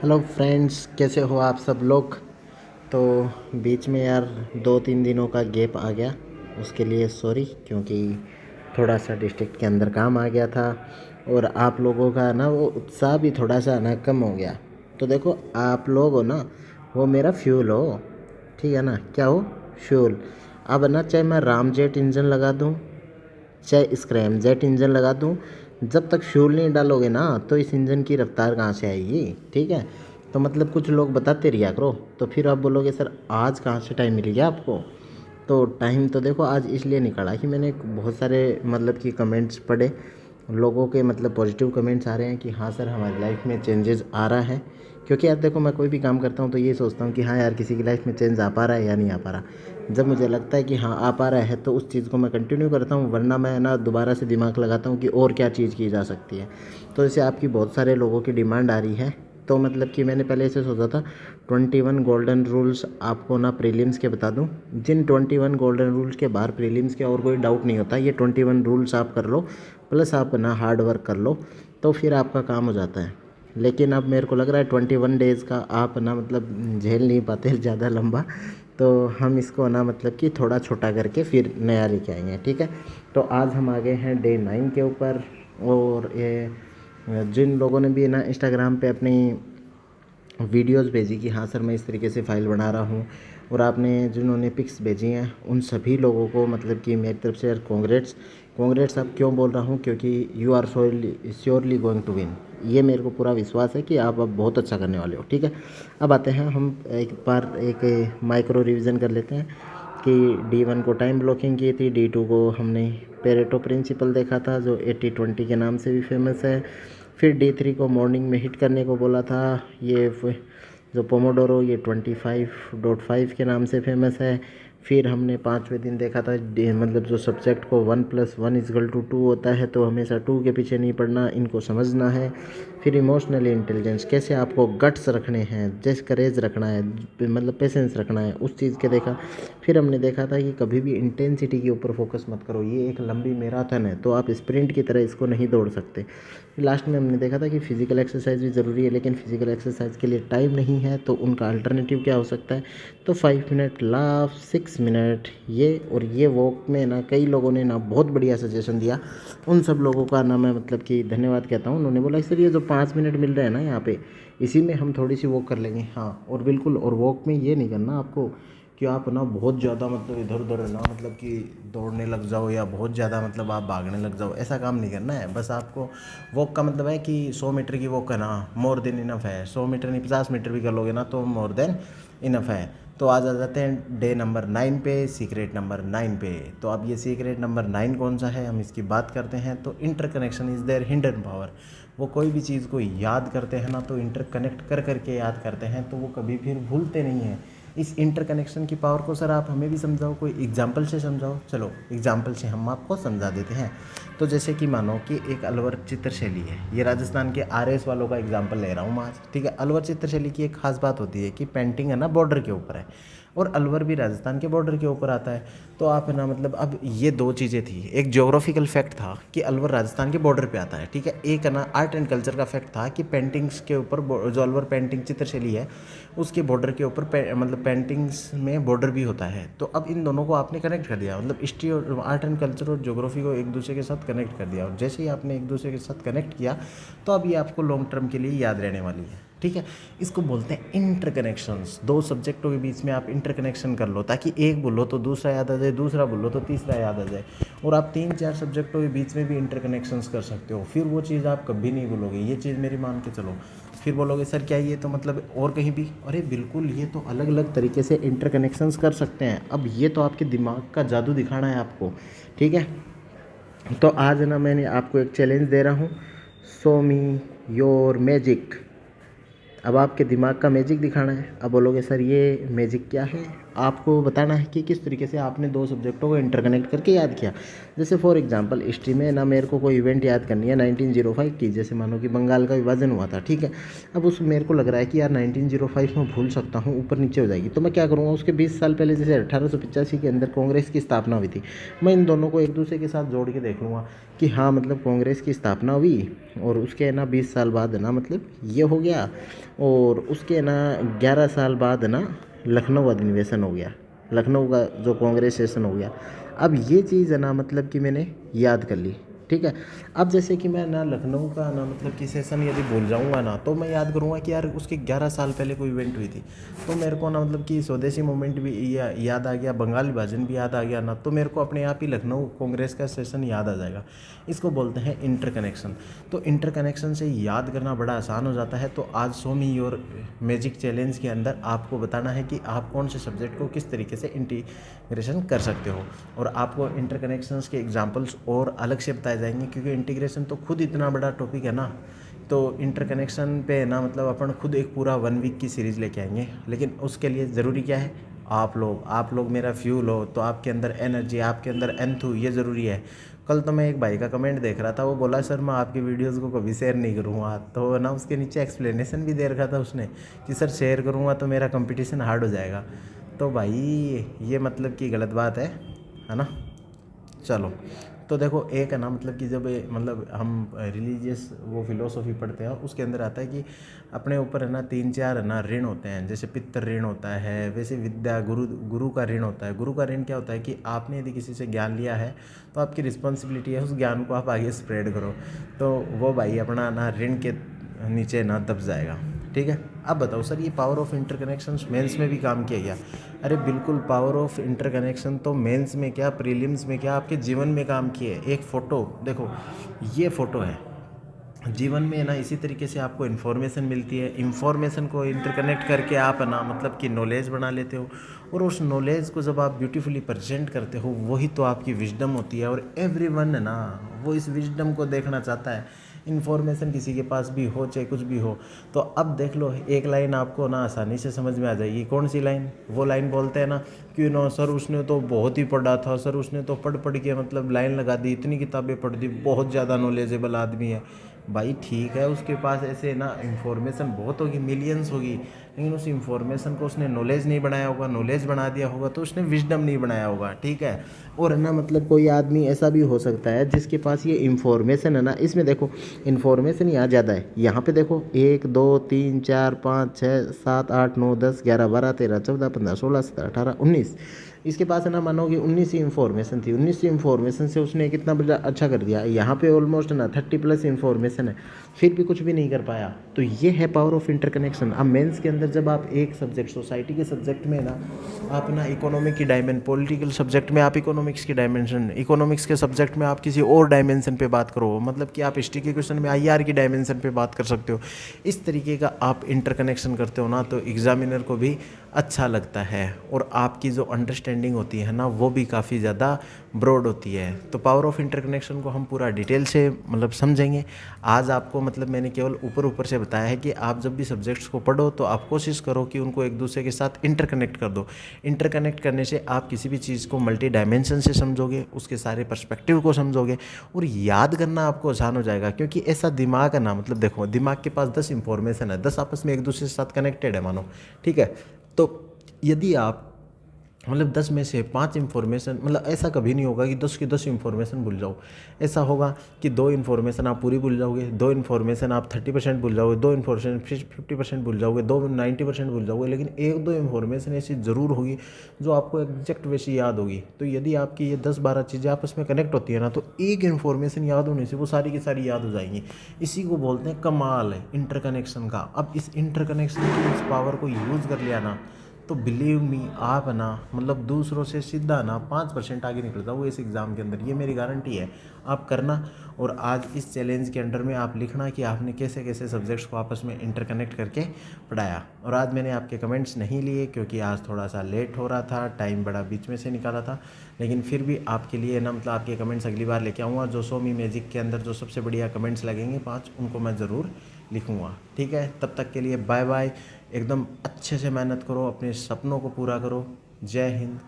Hello friends, कैसे हो आप सब लोग। तो बीच में यार 2-3 दिनों का गैप आ गया, उसके लिए सॉरी, क्योंकि थोड़ा सा डिस्ट्रिक्ट के अंदर काम आ गया था और आप लोगों का ना वो उत्साह भी थोड़ा सा ना कम हो गया। तो देखो, आप लोग हो ना, वो मेरा फ्यूल हो, ठीक है ना। क्या हो? फ्यूल। अब ना चाहे मैं राम जेट इंजन लगा दूँ, चाहे स्क्रैम जेट इंजन लगा दूँ, जब तक फ्यूल नहीं डालोगे ना तो इस इंजन की रफ्तार कहाँ से आएगी। ठीक है। तो मतलब कुछ लोग बताते रहिया करो, तो फिर आप बोलोगे सर आज कहाँ से टाइम मिल गया आपको। तो टाइम तो देखो आज इसलिए निकाला कि मैंने बहुत सारे मतलब कि कमेंट्स पढ़े, लोगों के मतलब पॉजिटिव कमेंट्स आ रहे हैं कि हाँ सर हमारी लाइफ में चेंजेस आ रहा है। क्योंकि यार देखो, मैं कोई भी काम करता हूँ तो ये सोचता हूँ कि हाँ यार किसी की लाइफ में चेंज आ पा रहा है या नहीं आ पा रहा। जब मुझे लगता है कि हाँ आ पा रहा है तो उस चीज़ को मैं कंटिन्यू करता हूँ, वरना मैं ना दोबारा से दिमाग लगाता हूँ कि और क्या चीज़ की जा सकती है। तो जैसे आपकी बहुत सारे लोगों की डिमांड आ रही है, तो मतलब कि मैंने पहले ऐसे सोचा था 21 गोल्डन रूल्स आपको ना प्रीलिम्स के बता दूं। जिन 21 गोल्डन रूल्स के बाहर प्रीलिम्स के और कोई डाउट नहीं होता, ये 21 रूल्स आप कर लो, प्लस आप ना हार्ड वर्क कर लो, तो फिर आपका काम हो जाता है। लेकिन अब मेरे को लग रहा है 21 डेज़ का आप ना मतलब झेल नहीं पाते ज़्यादा लंबा, तो हम इसको ना मतलब कि थोड़ा छोटा करके फिर नया लेके आएंगे, ठीक है। तो आज हम आ गए हैं डे 9 के ऊपर। और ये जिन लोगों ने भी ना इंस्टाग्राम पे अपनी वीडियोस भेजी कि हाँ सर मैं इस तरीके से फ़ाइल बना रहा हूँ, और आपने जिन्होंने पिक्स भेजी हैं उन सभी लोगों को मतलब कि मेरी तरफ से यार कॉन्ग्रेट्स। कॉन्ग्रेट्स अब क्यों बोल रहा हूँ, क्योंकि you are surely going to win. ये मेरे को पूरा विश्वास है कि आप अब बहुत अच्छा करने वाले हो, ठीक है। अब आते हैं हम एक बार एक माइक्रो रिवीजन कर लेते हैं कि D1 को टाइम ब्लॉकिंग की थी, D2 को हमने पेरेटो प्रिंसिपल देखा था जो 80-20 के नाम से भी फेमस है। फिर D3 को मॉर्निंग में हिट करने को बोला था, ये जो पोमोडोरो ये 25.5 के नाम से फेमस है। फिर हमने 5वें दिन देखा था मतलब जो सब्जेक्ट को 1+1=2 होता है, तो हमेशा 2 के पीछे नहीं पड़ना, इनको समझना है। फिर इमोशनल इंटेलिजेंस, कैसे आपको गट्स रखने हैं, जैसे करेज रखना है, मतलब पेशेंस रखना है, उस चीज़ के देखा। फिर हमने देखा था कि कभी भी इंटेंसिटी के ऊपर फोकस मत करो, ये एक लंबी मैराथन है तो आप स्प्रिंट की तरह इसको नहीं दौड़ सकते। लास्ट में हमने देखा था कि फिजिकल एक्सरसाइज भी ज़रूरी है, लेकिन फिजिकल एक्सरसाइज के लिए टाइम नहीं है, तो उनका अल्टरनेटिव क्या हो सकता है। तो 5 मिनट लाफ, 6 मिनट ये, और ये वॉक में ना कई लोगों ने ना बहुत बढ़िया सजेशन दिया। उन सब लोगों का ना मैं मतलब कि धन्यवाद कहता हूँ। उन्होंने बोला सर ये जो 5 मिनट मिल रहे हैं ना यहाँ पे, इसी में हम थोड़ी सी वॉक कर लेंगे। हाँ, और बिल्कुल, और वॉक में ये नहीं करना आपको कि आप ना बहुत ज़्यादा मतलब इधर उधर ना मतलब कि दौड़ने लग जाओ, या बहुत ज़्यादा मतलब आप भागने लग जाओ, ऐसा काम नहीं करना है। बस आपको वॉक का मतलब है कि 100 मीटर की वॉक करना मोर देन इनफ है। 100 मीटर नहीं, 50 मीटर भी कर लोगे ना तो मोर देन इनफ है। तो आज आ जाते हैं डे नंबर 9 पे, सीक्रेट नंबर 9 पे। तो अब ये सीक्रेट नंबर 9 कौन सा है, हम इसकी बात करते हैं। तो interconnection is there hidden power. वो कोई भी चीज़ को याद करते हैं ना, तो इंटरकनेक्ट कर करके याद करते हैं, तो वो कभी फिर भूलते नहीं हैं। इस इंटरकनेक्शन की पावर को सर आप हमें भी समझाओ, कोई एग्जाम्पल से समझाओ। चलो एग्जाम्पल से हम आपको समझा देते हैं। तो जैसे कि मानो कि एक अलवर चित्रशैली है, ये राजस्थान के RS वालों का एग्जाम्पल ले रहा हूँ मैं आज, ठीक है। अलवर चित्रशैली की एक खास बात होती है कि पेंटिंग है ना बॉर्डर के ऊपर है, और अलवर भी राजस्थान के बॉर्डर के ऊपर आता है। तो आप है ना मतलब अब ये दो चीज़ें थी, एक ज्योग्राफिकल फैक्ट था कि अलवर राजस्थान के बॉर्डर पे आता है, ठीक है। एक है ना आर्ट एंड कल्चर का फैक्ट था कि पेंटिंग्स के ऊपर जो अलवर पेंटिंग चित्रशैली है उसके बॉर्डर के ऊपर मतलब पेंटिंग्स में बॉर्डर भी होता है। तो अब इन दोनों को आपने कनेक्ट कर दिया, मतलब हिस्ट्री और आर्ट एंड कल्चर और ज्योग्राफी को एक दूसरे के साथ कनेक्ट कर दिया, और जैसे ही आपने एक दूसरे के साथ कनेक्ट किया तो अब ये आपको लॉन्ग टर्म के लिए याद रहने वाली है, ठीक है। इसको बोलते हैं इंटरकनेक्शंस। दो सब्जेक्टों के बीच में आप इंटरकनेक्शन कर लो, ताकि एक बोलो तो दूसरा याद आ जाए, दूसरा बोलो तो तीसरा याद आ जाए। और आप 3-4 सब्जेक्टों के बीच में भी इंटरकनेक्शंस कर सकते हो, फिर वो चीज़ आप कभी नहीं भूलोगे। ये चीज़ मेरी मान के चलो। फिर बोलोगे सर क्या ये तो मतलब और कहीं भी, अरे बिल्कुल, ये तो अलग अलग तरीके से इंटरकनेक्शंस कर सकते हैं। अब ये तो आपके दिमाग का जादू दिखाना है आपको, ठीक है। तो आज ना मैंने आपको एक चैलेंज दे रहा हूँ, शो मी योर मैजिक। अब आपके दिमाग का मैजिक दिखाना है। अब बोलोगे सर ये मैजिक क्या है, आपको बताना है कि किस तरीके से आपने दो सब्जेक्टों को इंटरकनेक्ट करके याद किया। जैसे फॉर एग्जांपल हिस्ट्री में ना मेरे को कोई इवेंट याद करनी है 1905 की, जैसे मानो कि बंगाल का विभाजन हुआ था, ठीक है। अब उस मेरे को लग रहा है कि यार 1905 में भूल सकता हूँ, ऊपर नीचे हो जाएगी, तो मैं क्या करूँगा, उसके 20 साल पहले जैसे 1885 के अंदर कांग्रेस की स्थापना हुई थी, मैं इन दोनों को एक दूसरे के साथ जोड़ के देख लूँगा कि हाँ मतलब कांग्रेस की स्थापना हुई और उसके ना 20 साल बाद ना मतलब ये हो गया, और उसके ना 11 साल बाद ना लखनऊ अधिनिवेशन हो गया, लखनऊ का जो कांग्रेस सेशन हो गया। अब ये चीज़ है ना मतलब कि मैंने याद कर ली, ठीक है। अब जैसे कि मैं ना लखनऊ का ना मतलब कि सेशन यदि भूल जाऊंगा ना, तो मैं याद करूंगा कि यार उसके 11 साल पहले कोई इवेंट हुई थी, तो मेरे को ना मतलब कि स्वदेशी मूवमेंट भी याद आ गया, बंगाल विभाजन भी याद आ गया ना, तो मेरे को अपने आप ही लखनऊ कांग्रेस का सेशन याद आ जाएगा। इसको बोलते हैं इंटरकनेक्शन। तो इंटरकनेक्शन से याद करना बड़ा आसान हो जाता है। तो आज show me your magic challenge के अंदर आपको बताना है कि आप कौन से सब्जेक्ट को किस तरीके से इंटीग्रेशन कर सकते हो, और आपको इंटरकनेक्शंस के एग्जांपल्स और अलग से बताए जाएंगे, क्योंकि इंटीग्रेशन तो खुद इतना बड़ा टॉपिक है ना। तो इंटरकनेक्शन पे ना मतलब अपन खुद एक पूरा 1 वीक की सीरीज़ लेके आएंगे, लेकिन उसके लिए ज़रूरी क्या है, आप लोग मेरा फ्यूल हो, तो आपके अंदर एनर्जी, आपके अंदर एंथू, ये ज़रूरी है। कल तो मैं एक भाई का कमेंट देख रहा था, वो बोला सर मैं आपकी वीडियोस को कभी शेयर नहीं करूँगा, तो ना उसके नीचे एक्सप्लेनेशन भी दे रखा था उसने कि सर शेयर करूँगा तो मेरा कंपटीशन हार्ड हो जाएगा। तो भाई ये मतलब कि गलत बात है ना। चलो, तो देखो एक है ना मतलब कि जब मतलब हम रिलीजियस वो फिलोसॉफी पढ़ते हैं, उसके अंदर आता है कि अपने ऊपर है ना 3-4 है ना ऋण होते हैं। जैसे पितृ ऋण होता है, वैसे विद्या गुरु का ऋण होता है। गुरु का ऋण क्या होता है कि आपने यदि किसी से ज्ञान लिया है तो आपकी रिस्पॉन्सिबिलिटी है उस ज्ञान को आप आगे स्प्रेड करो। तो वो भाई अपना ना ऋण के नीचे ना दब जाएगा, ठीक है। अब बताओ सर ये पावर ऑफ इंटरकनेक्शन मेंस में भी काम किया गया? अरे बिल्कुल, पावर ऑफ इंटरकनेक्शन तो मेंस में क्या, प्रीलिम्स में क्या, आपके जीवन में काम किए। एक फ़ोटो देखो, ये फ़ोटो है। जीवन में ना इसी तरीके से आपको इन्फॉर्मेशन मिलती है, इन्फॉर्मेशन को इंटरकनेक्ट करके आप ना मतलब कि नॉलेज बना लेते हो, और उस नॉलेज को जब आप ब्यूटीफुली प्रेजेंट करते हो वही तो आपकी विजडम होती है। और एवरीवन है ना वो इस विजडम को देखना चाहता है। इन्फॉर्मेशन किसी के पास भी हो चाहे कुछ भी हो। तो अब देख लो, एक लाइन आपको ना आसानी से समझ में आ जाएगी। कौन सी लाइन? वो लाइन बोलते हैं ना कि नो सर उसने तो बहुत ही पढ़ा था, सर उसने तो पढ़ पढ़ के मतलब लाइन लगा दी, इतनी किताबें पढ़ दी, बहुत ज़्यादा नॉलेजेबल आदमी है। भाई ठीक है, उसके पास ऐसे ना इंफॉर्मेशन बहुत होगी, मिलियंस होगी, लेकिन उस इंफॉर्मेशन को उसने नॉलेज नहीं बनाया होगा। नॉलेज बना दिया होगा तो उसने विजडम नहीं बनाया होगा, ठीक है। और है ना मतलब कोई आदमी ऐसा भी हो सकता है जिसके पास ये इंफॉर्मेशन है ना, इसमें देखो इन्फॉर्मेशन यहाँ ज़्यादा है। यहाँ पे देखो 1 2 3 4 5 6 7 8 9 10 11 12 13 14 15 16 17 18 19, इसके पास है ना मानो कि 19 ही इन्फॉर्मेशन थी। 19 इन्फॉर्मेशन से उसने कितना बड़ा अच्छा कर दिया। यहाँ पे ऑलमोस्ट ना 30+ इन्फॉर्मेशन है, फिर भी कुछ भी नहीं कर पाया। तो ये है पावर ऑफ इंटरकनेक्शन। अब मेंस के अंदर जब आप एक सब्जेक्ट, सोसाइटी के सब्जेक्ट में ना आप ना इकोनॉमिक की डायमेंशन, पॉलिटिकल सब्जेक्ट में आप इकोनॉमिक्स की डायमेंशन, इकोनॉमिक्स के सब्जेक्ट में आप किसी और डायमेंशन पे बात करो, मतलब कि आप हिस्ट्री के क्वेश्चन में IR की डायमेंशन पे बात कर सकते हो। इस तरीके का आप इंटरकनेक्शन करते हो ना, तो एग्जामिनर को भी अच्छा लगता है, और आपकी जो अंडरस्टैंडिंग होती है ना वो भी काफ़ी ज़्यादा ब्रॉड होती है। तो पावर ऑफ इंटरकनेक्शन को हम पूरा डिटेल से मतलब समझेंगे। आज आपको मतलब मैंने केवल ऊपर ऊपर से बताया है कि आप जब भी सब्जेक्ट्स को पढ़ो तो आप कोशिश करो कि उनको एक दूसरे के साथ इंटरकनेक्ट कर दो। इंटरकनेक्ट करने से आप किसी भी चीज़ को मल्टी डायमेंशन से समझोगे, उसके सारे पर्सपेक्टिव को समझोगे, और याद करना आपको आसान हो जाएगा। क्योंकि ऐसा दिमाग है ना, मतलब देखो दिमाग के पास 10 इंफॉर्मेशन है, 10 आपस में एक दूसरे के साथ कनेक्टेड है मानो, ठीक है। तो यदि आप मतलब 10 में से 5 इन्फॉर्मेशन, मतलब ऐसा कभी नहीं होगा कि 10 की 10 इन्फॉर्मेशन भूल जाओ। ऐसा होगा कि 2 इन्फॉर्मेशन आप पूरी भूल जाओगे, 2 इन्फॉर्मेशन आप 30% भूल जाओगे, 2 इन्फॉर्मेशन 50% भूल जाओगे, 2 90% भूल जाओगे, लेकिन 1-2 इन्फॉर्मेशन ऐसी ज़रूर होगी जो आपको एग्जैक्ट वैसी याद होगी। तो यदि आपकी ये 10-12 चीज़ें आपस में कनेक्ट होती है ना, तो एक इन्फॉर्मेशन याद होने से वो सारी की सारी याद हो जाएंगी। इसी को बोलते हैं कमाल है इंटरकनेक्शन का। अब इस इंटरकनेक्शन की इस पावर को यूज़ कर लिया ना, तो बिलीव मी आप ना मतलब दूसरों से सीधा ना 5% आगे निकल जाओगे इस एग्ज़ाम के अंदर, ये मेरी गारंटी है। आप करना, और आज इस चैलेंज के अंडर में आप लिखना कि आपने कैसे कैसे सब्जेक्ट्स को आपस में इंटरकनेक्ट करके पढ़ाया। और आज मैंने आपके कमेंट्स नहीं लिए क्योंकि आज थोड़ा सा लेट हो रहा था, टाइम बड़ा बीच में से निकाला था, लेकिन फिर भी आपके लिए ना मतलब आपके कमेंट्स अगली बार लेके आऊँगा। जो शो मी मैजिक के अंदर जो सबसे बढ़िया कमेंट्स लगेंगे 5, उनको मैं ज़रूर लिखूँगा, ठीक है। तब तक के लिए बाय बाय। एकदम अच्छे से मेहनत करो, अपने सपनों को पूरा करो। जय हिंद।